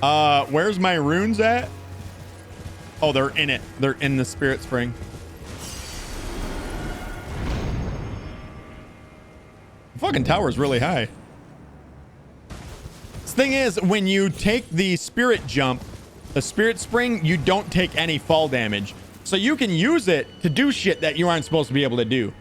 Where's my runes at? Oh, they're in it. They're in the spirit spring. The fucking tower's really high. This thing is, when you take the spirit jump, the spirit spring, you don't take any fall damage. So you can use it to do shit that you aren't supposed to be able to do.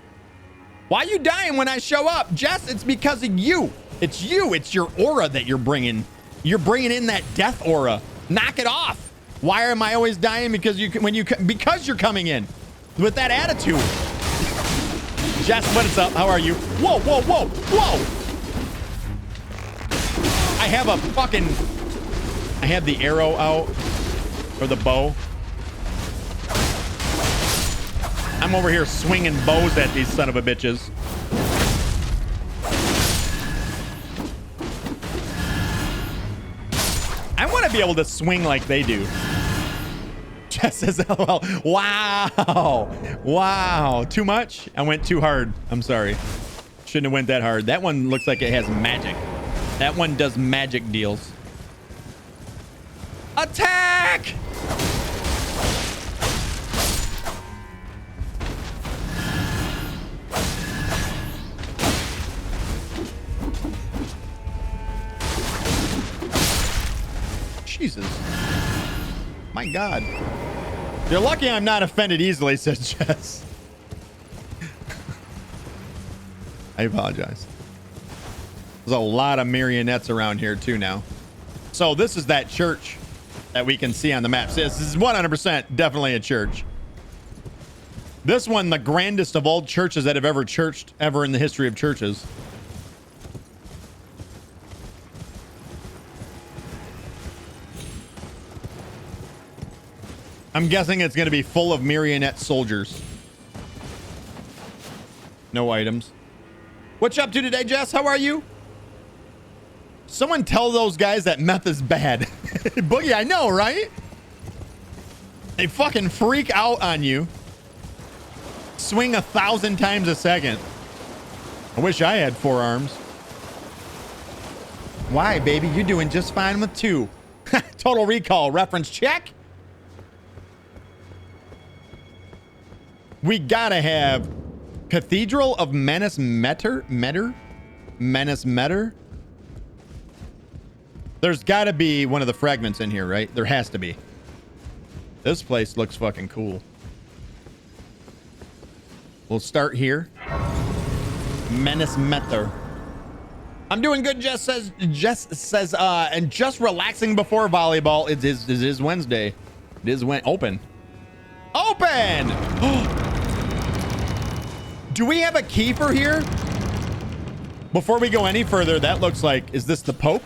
Why are you dying when I show up? Jess, it's because of you. It's you. It's your aura that you're bringing. You're bringing in that death aura. Knock it off. Why am I always dying? Because because you're coming in with that attitude. Jess, what is up? How are you? Whoa, whoa, whoa, whoa. I have I have the arrow out, or the bow. I'm over here swinging bows at these son of a bitches. I want to be able to swing like they do. Jess says, LOL. Wow. Wow. Too much? I went too hard. I'm sorry. Shouldn't have went that hard. That one looks like it has magic. That one does magic deals. Attack! Jesus. My God. You're lucky I'm not offended easily, says Jess. I apologize. There's a lot of marionettes around here too now. So this is that church that we can see on the map. This is 100% definitely a church. This one, the grandest of all churches that have ever churched ever in the history of churches. I'm guessing it's going to be full of marionette soldiers. No items. What you up to today, Jess? How are you? Someone tell those guys that meth is bad. Boogie, I know, right? They fucking freak out on you. Swing 1,000 times a second. I wish I had 4 arms. Why, baby? You're doing just fine with 2. Total Recall reference check. We gotta have Cathedral of Messmer. There's gotta be one of the fragments in here, right? There has to be. This place looks fucking cool. We'll start here. Messmer. I'm doing good, Jess says, and just relaxing before volleyball. It is Wednesday. It is open. Open! Do we have a key for here? Before we go any further, that looks like, is this the Pope?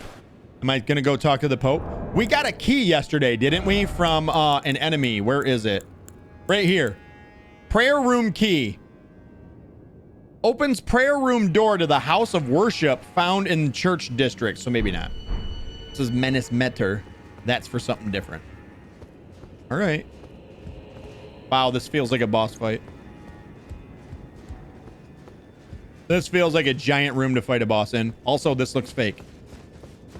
Am I gonna go talk to the Pope? We got a key yesterday, didn't we? From an enemy. Where is it? Right here. Prayer room key. Opens prayer room door to the house of worship found in church district. So maybe not. This is Messmer. That's for something different. All right. Wow, this feels like a boss fight. This feels like a giant room to fight a boss in. Also, this looks fake.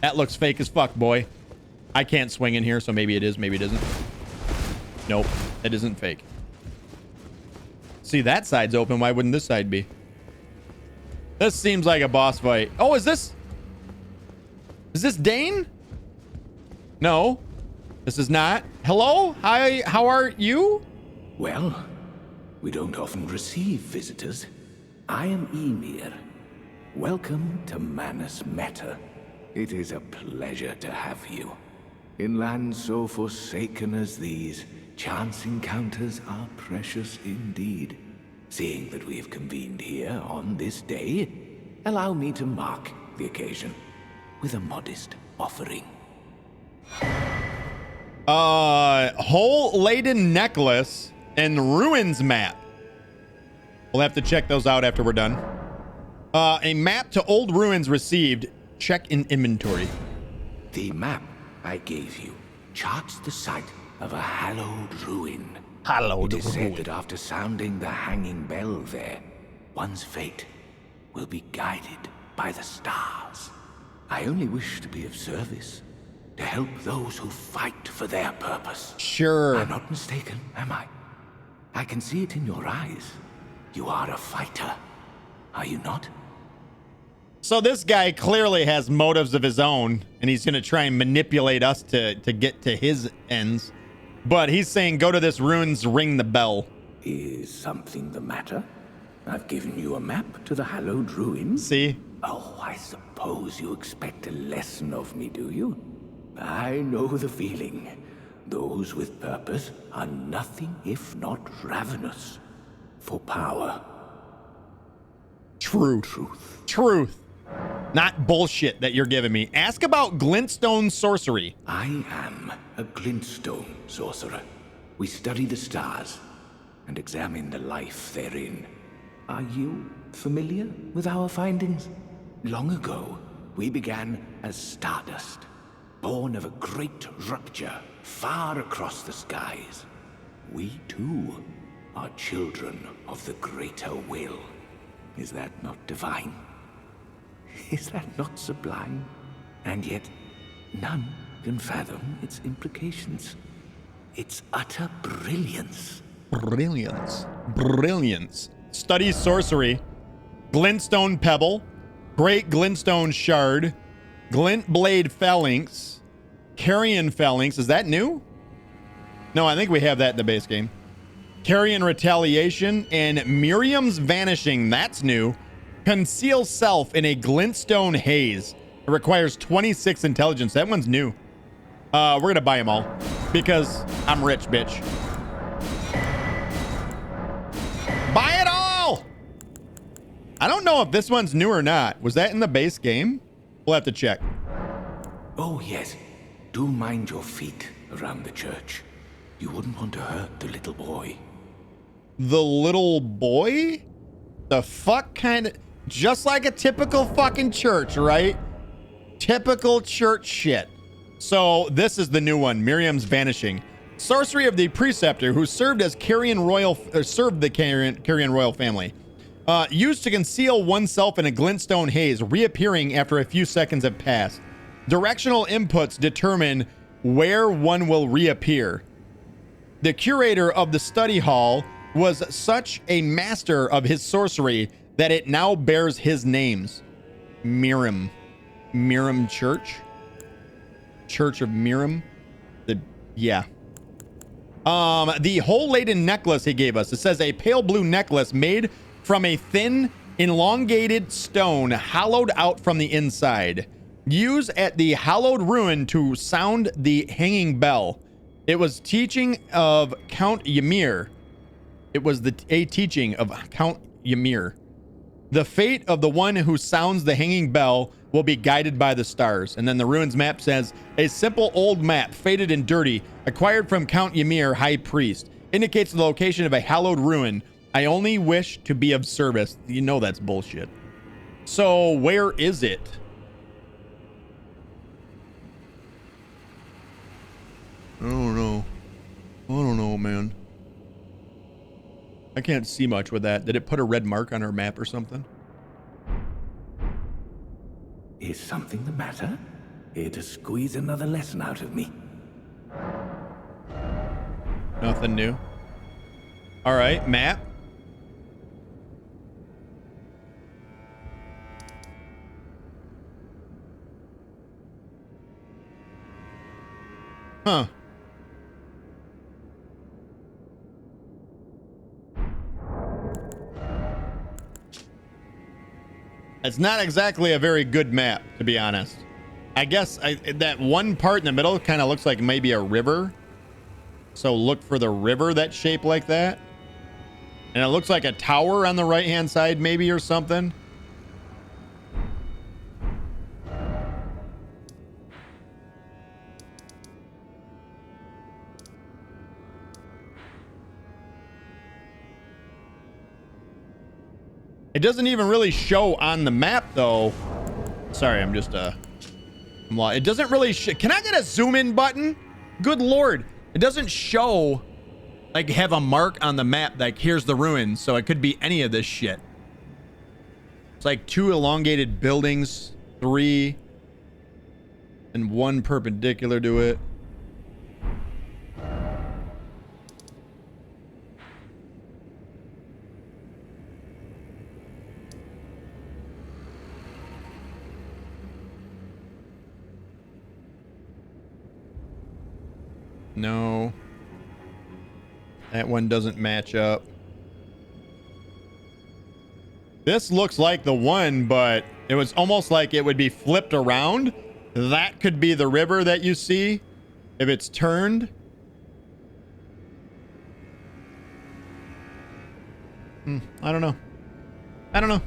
That looks fake as fuck, boy. I can't swing in here, so maybe it is, maybe it isn't. Nope, it isn't fake. See, that side's open. Why wouldn't this side be? This seems like a boss fight. Oh, is this Dane? No, this is not. Hello? Hi, how are you? Well, we don't often receive visitors. I am Ymir. Welcome to Messmer. It is a pleasure to have you. In lands so forsaken as these, chance encounters are precious indeed. Seeing that we have convened here on this day, allow me to mark the occasion with a modest offering. Hole-laden necklace and ruins map. We'll have to check those out after we're done. A map to old ruins received. Check in inventory. The map I gave you charts the site of a hallowed ruin. It is said that after sounding the hanging bell there, one's fate will be guided by the stars. I only wish to be of service. to help those who fight for their purpose. Sure. I'm not mistaken, am I? I can see it in your eyes. You are a fighter, are you not? So this guy clearly has motives of his own, and he's going to try and manipulate us to get to his ends. But he's saying, go to this ruins, ring the bell. Is something the matter? I've given you a map to the hallowed ruins. See? Oh, I suppose you expect a lesson of me, do you? I know the feeling. Those with purpose are nothing if not ravenous for power. Truth. Not bullshit that you're giving me. Ask about glintstone sorcery. I am a glintstone sorcerer. We study the stars and examine the life therein. Are you familiar with our findings? Long ago, we began as stardust, born of a great rupture far across the skies. We too are children of the greater will. Is that not divine? Is that not sublime? And yet, none can fathom its implications. Its utter brilliance. Brilliance. Study sorcery. Glintstone pebble. Great glintstone shard. Glint blade phalanx. Carrion phalanx. Is that new? No, I think we have that in the base game. Carrion retaliation and Miriam's vanishing. That's new. Conceal self in a glintstone haze. It requires 26 intelligence. That one's new. We're gonna buy them all because I'm rich, bitch. Buy it all. I don't know if this one's new or not. Was that in the base game? We'll have to check. Oh yes, do mind your feet around the church. You wouldn't want to hurt the little boy. The little boy? The fuck kind of... Just like a typical fucking church, right? Typical church shit. So this is the new one, Miriam's Vanishing. Sorcery of the Preceptor, who served as served the Carrion Royal family. Used to conceal oneself in a glintstone haze, reappearing after a few seconds have passed. Directional inputs determine where one will reappear. The curator of the study hall was such a master of his sorcery that it now bears his names. Miriam. Miriam Church? Church of Miriam? Yeah. The hole-laden necklace he gave us. It says a pale blue necklace made from a thin, elongated stone hollowed out from the inside. Use at the hallowed ruin to sound the hanging bell. It was teaching of Count Ymir. It was a teaching of Count Ymir. The fate of the one who sounds the hanging bell will be guided by the stars. And then the ruins map says, a simple old map, faded and dirty, acquired from Count Ymir, High Priest, indicates the location of a hallowed ruin. I only wish to be of service. You know that's bullshit. So where is it? I don't know, man. I can't see much with that. Did it put a red mark on our map or something? Is something the matter? Here to squeeze another lesson out of me. Nothing new. All right, map. Huh. It's not exactly a very good map, to be honest. I guess that one part in the middle kind of looks like maybe a river. So look for the river that's shaped like that. And it looks like a tower on the right-hand side maybe or something. It doesn't even really show on the map, though. Sorry, I'm just, it doesn't really can I get a zoom in button? Good Lord. It doesn't show, like, have a mark on the map, like, here's the ruins, so it could be any of this shit. It's like 2 elongated buildings, 3. and one perpendicular to it. No. That one doesn't match up. This looks like the one, but it was almost like it would be flipped around. That could be the river that you see if it's turned. I don't know. I don't know.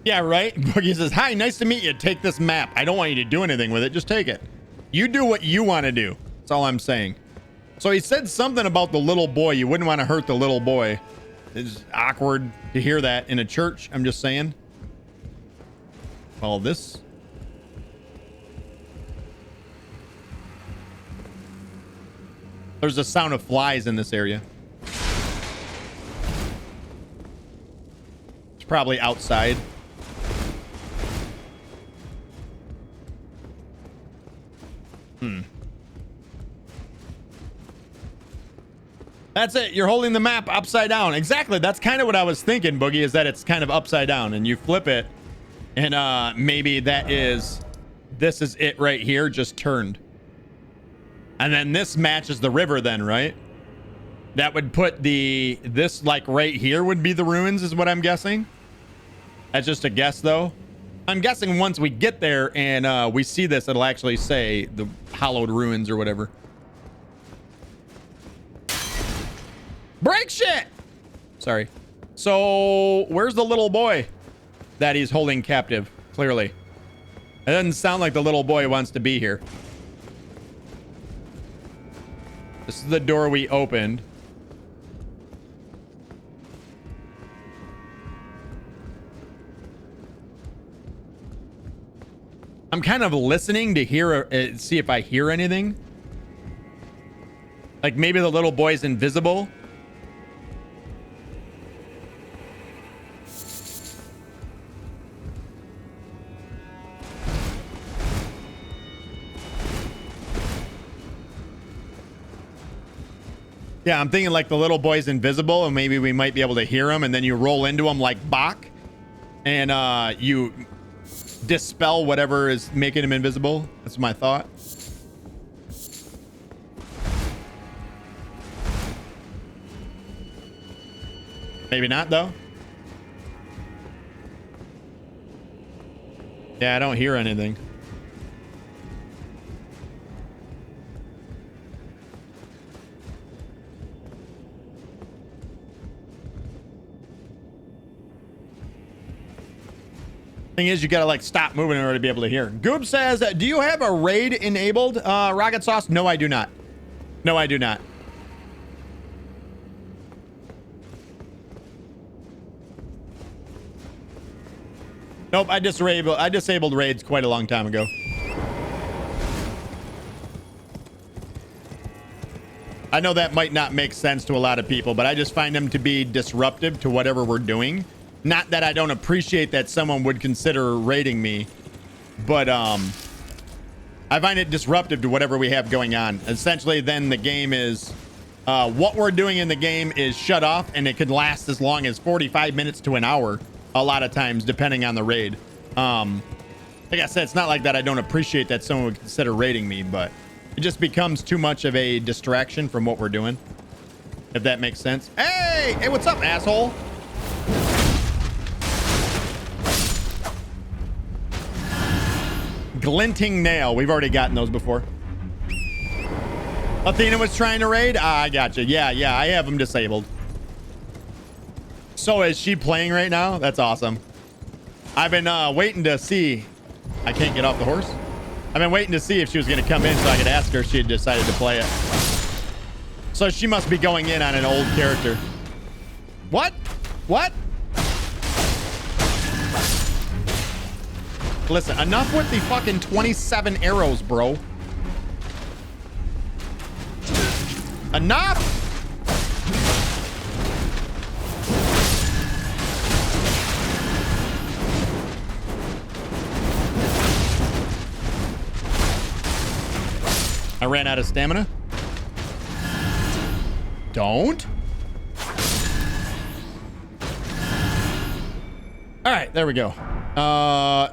Yeah, right? Boogie says, hi, nice to meet you. Take this map. I don't want you to do anything with it. Just take it. You do what you want to do. That's all I'm saying. So he said something about the little boy. You wouldn't want to hurt the little boy. It's awkward to hear that in a church. I'm just saying. Well, this... There's a sound of flies in this area. It's probably outside. That's it. You're holding the map upside down. Exactly. That's kind of what I was thinking, Boogie, is that it's kind of upside down and you flip it and maybe this is it right here, just turned. And then this matches the river then, right? That would put this like right here would be the ruins is what I'm guessing. That's just a guess though. I'm guessing once we get there and we see this, it'll actually say the hallowed ruins or whatever. Break shit! Sorry. So, where's the little boy that he's holding captive? Clearly. It doesn't sound like the little boy wants to be here. This is the door we opened. I'm kind of listening to hear, see if I hear anything. Like maybe the little boy's invisible. Yeah, I'm thinking like the little boy's invisible and maybe we might be able to hear him and then you roll into him like Bach and you dispel whatever is making him invisible. That's my thought. Maybe not though. Yeah, I don't hear anything. Thing is, you gotta like stop moving in order to be able to hear. Goob says, do you have a raid enabled, Rockitsauce? No, I do not. No, I do not. Nope, I disabled raids quite a long time ago. I know that might not make sense to a lot of people, but I just find them to be disruptive to whatever we're doing. Not that I don't appreciate that someone would consider raiding me, but I find it disruptive to whatever we have going on. Essentially, then the game is, what we're doing in the game is shut off, and it could last as long as 45 minutes to an hour, a lot of times, depending on the raid. Like I said, it's not like that I don't appreciate that someone would consider raiding me, but it just becomes too much of a distraction from what we're doing, if that makes sense. Hey, what's up, asshole? Glinting nail. We've already gotten those before. Athena was trying to raid. I gotcha. Yeah, I have them disabled. So is she playing right now? That's awesome. I've been waiting to see. I can't get off the horse. I've been waiting to see if she was going to come in so I could ask her if she had decided to play it. So she must be going in on an old character. What? What? Listen, enough with the fucking 27 arrows, bro. Enough! I ran out of stamina. Don't. All right, there we go.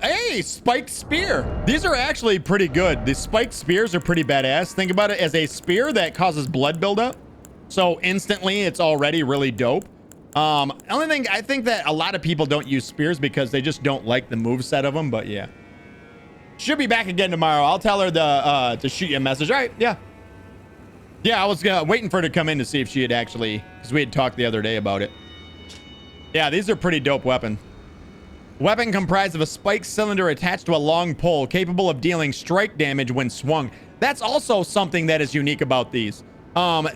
Hey, spiked spear. These are actually pretty good. The spiked spears are pretty badass. Think about it as a spear that causes blood buildup. So instantly it's already really dope. Only thing, I think that a lot of people don't use spears because they just don't like the moveset of them, but yeah. Should be back again tomorrow. I'll tell her to shoot you a message. All right, yeah. Yeah, I was waiting for her to come in to see if she had actually, because we had talked the other day about it. Yeah, these are pretty dope weapons. Weapon comprised of a spiked cylinder attached to a long pole, capable of dealing strike damage when swung. That's also something that is unique about these.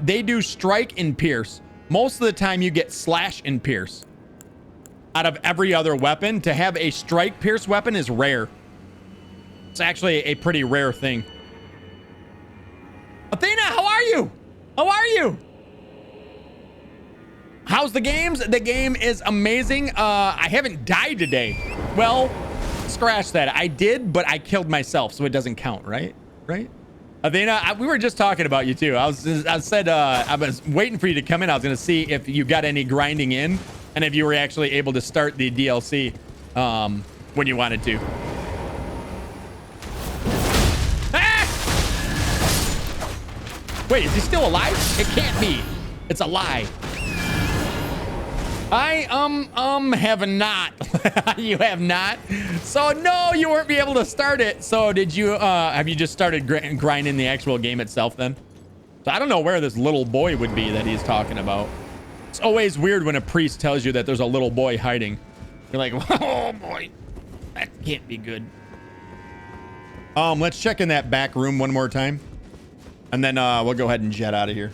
They do strike and pierce. Most of the time you get slash and pierce. Out of every other weapon, to have a strike pierce weapon is rare. It's actually a pretty rare thing. Athena, how are you? How are you? How's the games? The game is amazing. I haven't died today. Well, scratch that. I did, but I killed myself, so it doesn't count, right? Right? Athena, we were just talking about you too. I was waiting for you to come in. I was going to see if you got any grinding in and if you were actually able to start the DLC when you wanted to. Wait, is he still alive? It can't be. It's a lie. I have not. You have not. So no, you weren't be able to start it. So did you? Have you just started grinding the actual game itself then? So I don't know where this little boy would be that he's talking about. It's always weird when a priest tells you that there's a little boy hiding. You're like, oh boy, that can't be good. Let's check in that back room one more time. And then we'll go ahead and jet out of here.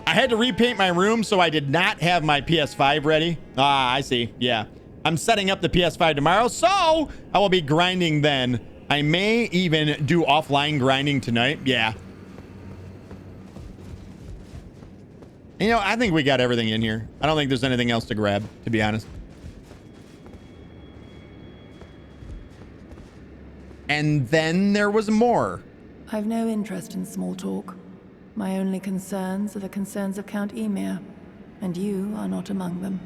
I had to repaint my room, so I did not have my PS5 ready. Ah, I see. Yeah. I'm setting up the PS5 tomorrow, so I will be grinding then. I may even do offline grinding tonight. Yeah. You know, I think we got everything in here. I don't think there's anything else to grab, to be honest. And then there was more. I've no interest in small talk. My only concerns are the concerns of Count Ymir, and you are not among them.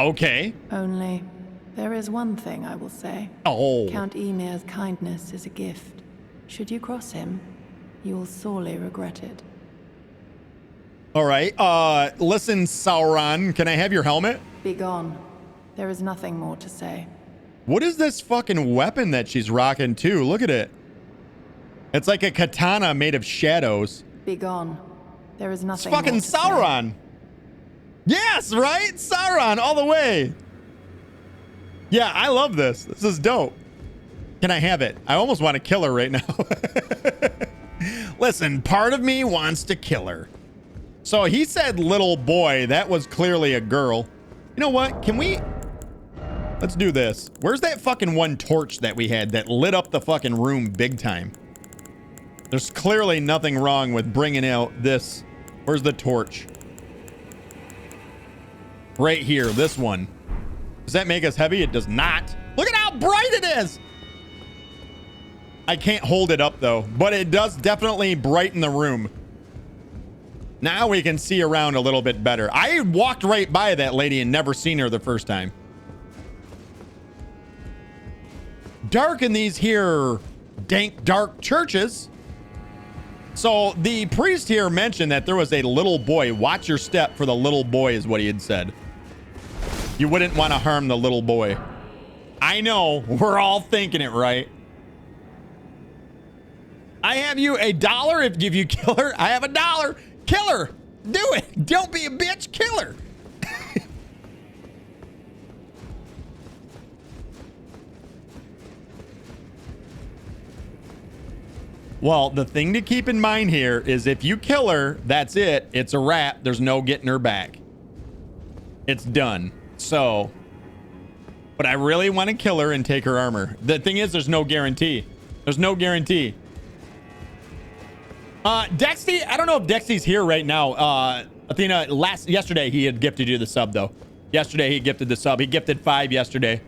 Okay. Only, there is one thing I will say. Oh. Count Ymir's kindness is a gift. Should you cross him, you will sorely regret it. All right. Listen, Sauron, can I have your helmet? Be gone. There is nothing more to say. What is this fucking weapon that she's rocking too? Look at it. It's like a katana made of shadows. Be gone. There is nothing more to say. It's fucking Sauron. Yes, right? Sauron all the way. Yeah, I love this. This is dope. Can I have it? I almost want to kill her right now. Listen, part of me wants to kill her. So he said little boy. That was clearly a girl. You know what? Can we... Let's do this. Where's that fucking one torch that we had that lit up the fucking room big time? There's clearly nothing wrong with bringing out this. Where's the torch? Right here, this one. Does that make us heavy? It does not. Look at how bright it is. I can't hold it up though, but it does definitely brighten the room. Now we can see around a little bit better. I walked right by that lady and never seen her the first time. Dark in these here dank, dark churches. So the priest here mentioned that there was a little boy. Watch your step for the little boy is what he had said. You wouldn't want to harm the little boy. I know. We're all thinking it, right? I have you $1 if you kill her. I have $1. Kill her. Do it. Don't be a bitch. Kill her. Well, the thing to keep in mind here is if you kill her, that's it. It's a wrap. There's no getting her back. It's done. So, but I really want to kill her and take her armor. The thing is, there's no guarantee. There's no guarantee. Dexty, I don't know if Dexty's here right now. Athena, yesterday he had gifted you the sub though. Yesterday he gifted the sub. He gifted 5 yesterday.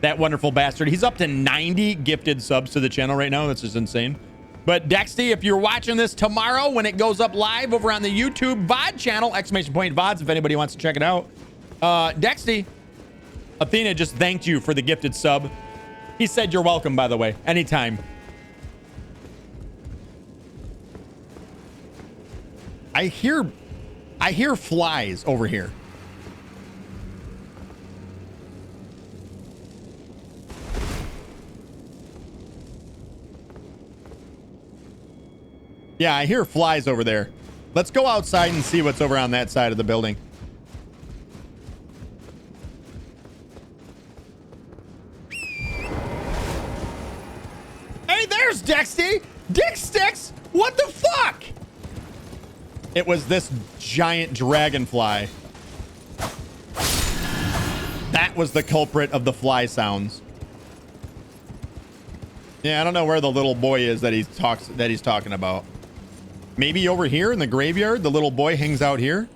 That wonderful bastard. He's up to 90 gifted subs to the channel right now. That's just insane. But Dexty, if you're watching this tomorrow when it goes up live over on the YouTube VOD channel, !VODs, if anybody wants to check it out. Dexty, Athena just thanked you for the gifted sub. He said you're welcome, by the way, anytime. I hear flies over here. Yeah, I hear flies over there. Let's go outside and see what's over on that side of the building. Hey, there's Dexty! Dick Sticks! What the fuck? It was this giant dragonfly. That was the culprit of the fly sounds. Yeah, I don't know where the little boy is that he's talking about. Maybe over here in the graveyard, the little boy hangs out here.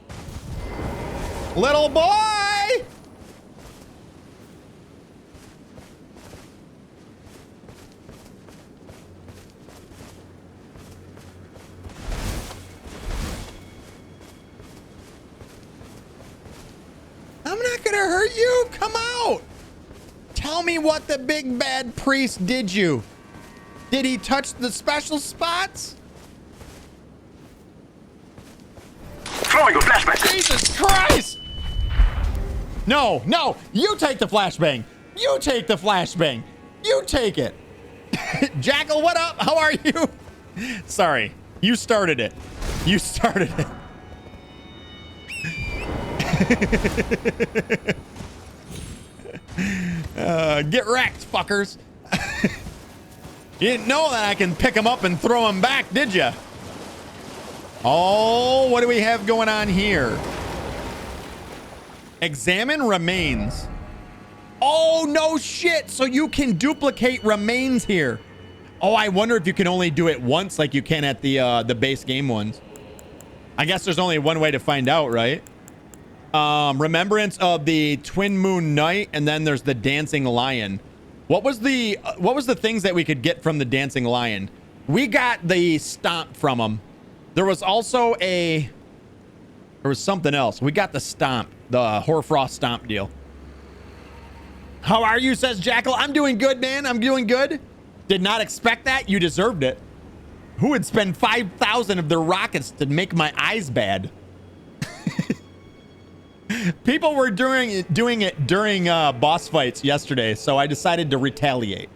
Little boy! I'm not gonna hurt you. Come out. Tell me what the big bad priest did you. Did he touch the special spots? Throwing a flashbang. Jesus Christ! No, no, you take the flashbang. You take the flashbang. You take it. Jackal, what up? How are you? Sorry, you started it. You started it. Get wrecked, fuckers. You didn't know that I can pick them up and throw them back, did you? Oh, what do we have going on here? Examine remains. Oh, no shit. So you can duplicate remains here. Oh, I wonder if you can only do it once like you can at the base game ones. I guess there's only one way to find out, right? Remembrance of the Twin Moon Night, and then there's the Dancing Lion. What was the things that we could get from the Dancing Lion? We got the stomp from him. There was also there was something else. We got the stomp, the Hoarfrost stomp deal. How are you, says Jackal? I'm doing good, man. I'm doing good. Did not expect that. You deserved it. Who would spend 5,000 of their rockets to make my eyes bad? People were doing it during boss fights yesterday, so I decided to retaliate.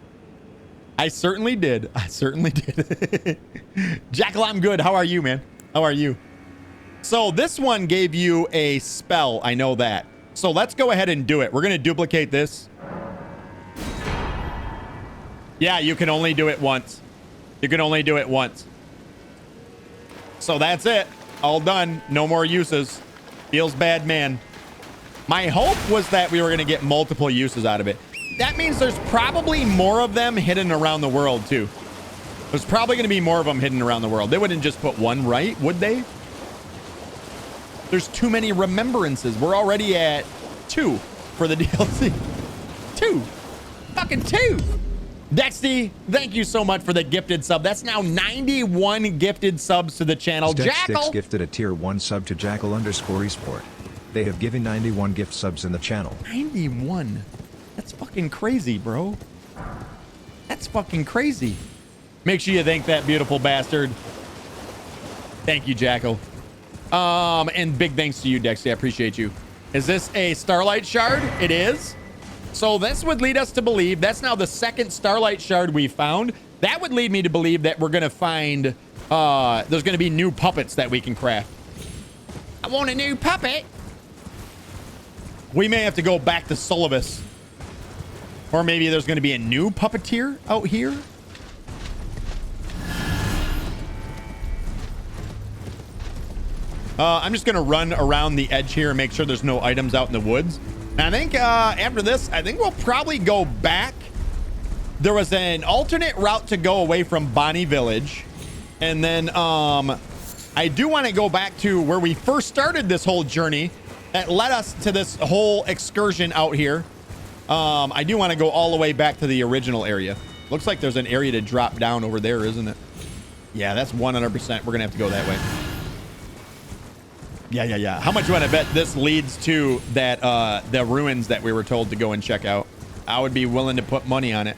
I certainly did. I certainly did. Jackal, I'm good. How are you, man? How are you? So this one gave you a spell. I know that. So let's go ahead and do it. We're going to duplicate this. Yeah, you can only do it once. You can only do it once. So that's it. All done. No more uses. Feels bad, man. My hope was that we were going to get multiple uses out of it. That means there's probably more of them hidden around the world, too. There's probably going to be more of them hidden around the world. They wouldn't just put one, right? Would they? There's too many remembrances. We're already at 2 for the DLC. 2. Fucking 2. Dexty, thank you so much for the gifted sub. That's now 91 gifted subs to the channel. Jackal gifted a tier 1 sub to Jackal_esport. They have given 91 gift subs in the channel. 91. That's fucking crazy, bro. That's fucking crazy. Make sure you thank that beautiful bastard. Thank you, Jackal. And big thanks to you, Dexty. I appreciate you. Is this a Starlight Shard? It is. So this would lead us to believe that's now the second Starlight Shard we found. That would lead me to believe that we're going to find, there's going to be new puppets that we can craft. I want a new puppet. We may have to go back to Solibus. Or maybe there's going to be a new puppeteer out here. I'm just going to run around the edge here and make sure there's no items out in the woods. And I think after this, I think we'll probably go back. There was an alternate route to go away from Bonnie Village. And then I do want to go back to where we first started this whole journey that led us to this whole excursion out here. I do want to go all the way back to the original area. Looks like there's an area to drop down over there, isn't it? Yeah, that's 100%. We're gonna have to go that way. Yeah. How much do you want to bet this leads to that the ruins that we were told to go and check out? I would be willing to put money on it.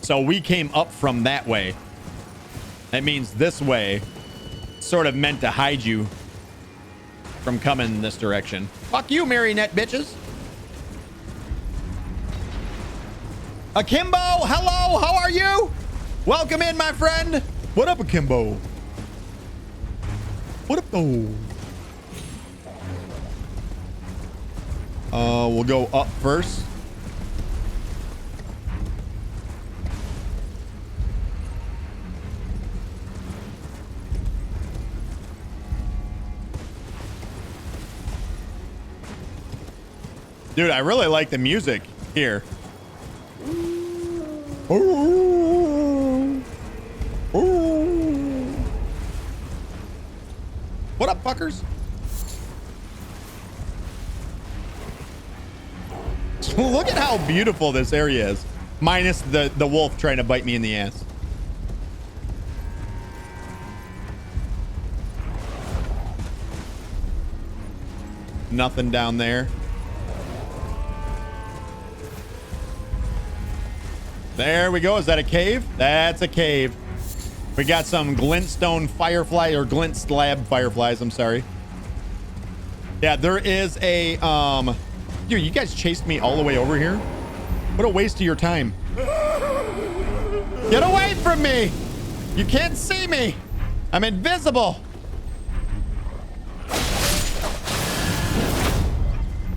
So we came up from that way. That means this way sort of meant to hide you from coming in this direction. Fuck you, marionette bitches. Akimbo, hello, how are you? Welcome in, my friend. What up, Akimbo? What up, though? We'll go up first. Dude, I really like the music here. What up, fuckers? Look at how beautiful this area is. Minus the wolf trying to bite me in the ass. Nothing down there. There we go. Is that a cave? That's a cave. We got some glintstone firefly or glint slab fireflies. I'm sorry. Yeah, there is a dude, you guys chased me all the way over here. What a waste of your time. Get away from me. You can't see me. I'm invisible.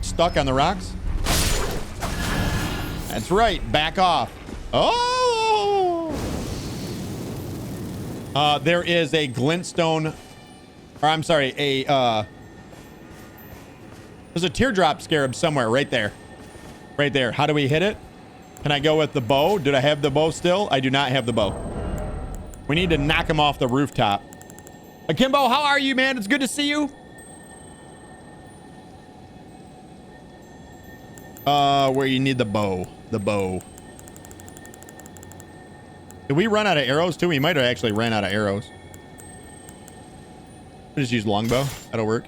Stuck on the rocks. That's right. Back off. Oh! There is a glintstone, or I'm sorry, there's a teardrop scarab somewhere right there. Right there. How do we hit it? Can I go with the bow? Did I have the bow still? I do not have the bow. We need to knock him off the rooftop. Akimbo, how are you, man? It's good to see you. Where you need the bow. The bow. Did we run out of arrows too? We might have actually ran out of arrows. We'll just use longbow. That'll work.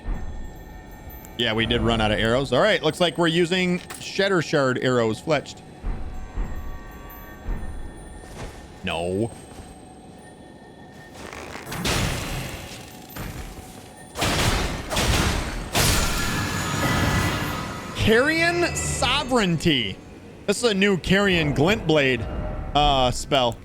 Yeah, we did run out of arrows. All right, looks like we're using Shatter Shard arrows fletched. No. Carrion Sovereignty. This is a new Carrion Glint Blade spell.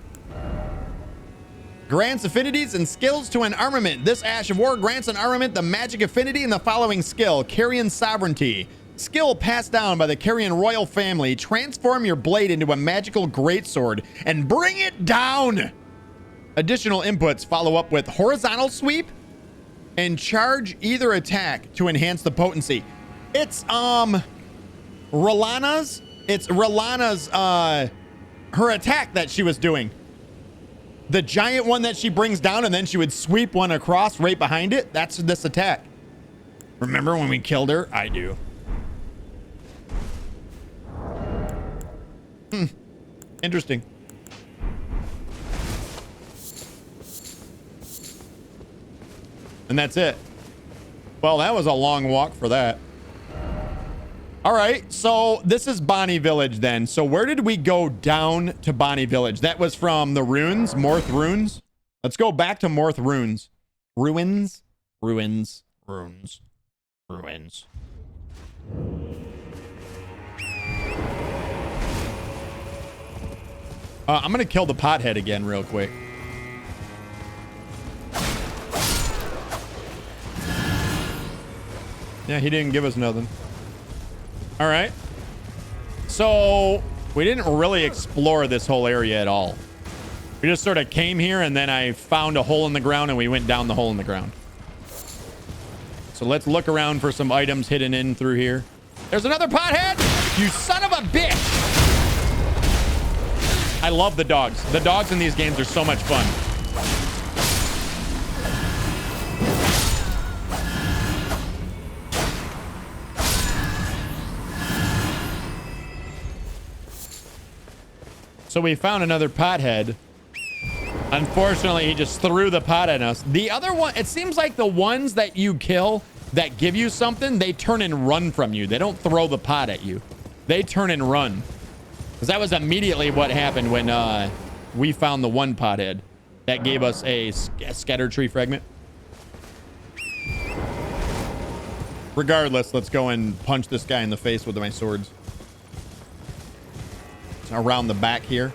Grants affinities and skills to an armament. This Ash of War grants an armament the magic affinity in the following skill. Carrion Sovereignty. Skill passed down by the Carrion royal family. Transform your blade into a magical greatsword and bring it down. Additional inputs follow up with horizontal sweep and charge either attack to enhance the potency. It's Rolana's. It's Rolana's her attack that she was doing. The giant one that she brings down and then she would sweep one across right behind it. That's this attack. Remember when we killed her? I do. Interesting. And that's it. Well, that was a long walk for that. All right, so this is Bonnie Village then. So where did we go down to Bonnie Village? That was from the ruins, Morth Ruins. Let's go back to Morth Ruins. Ruins, ruins, ruins, ruins. I'm gonna kill the pothead again real quick. Yeah, he didn't give us nothing. All right. So we didn't really explore this whole area at all. We just sort of came here and then I found a hole in the ground and we went down the hole in the ground. So let's look around for some items hidden in through here. There's another pothead. You son of a bitch. I love the dogs. The dogs in these games are so much fun. So we found another pothead. Unfortunately, he just threw the pot at us. The other one, it seems like the ones that you kill that give you something, they turn and run from you. They don't throw the pot at you. They turn and run. Because that was immediately what happened when we found the one pothead that gave us a scatter tree fragment. Regardless, let's go and punch this guy in the face with my swords. Around the back here.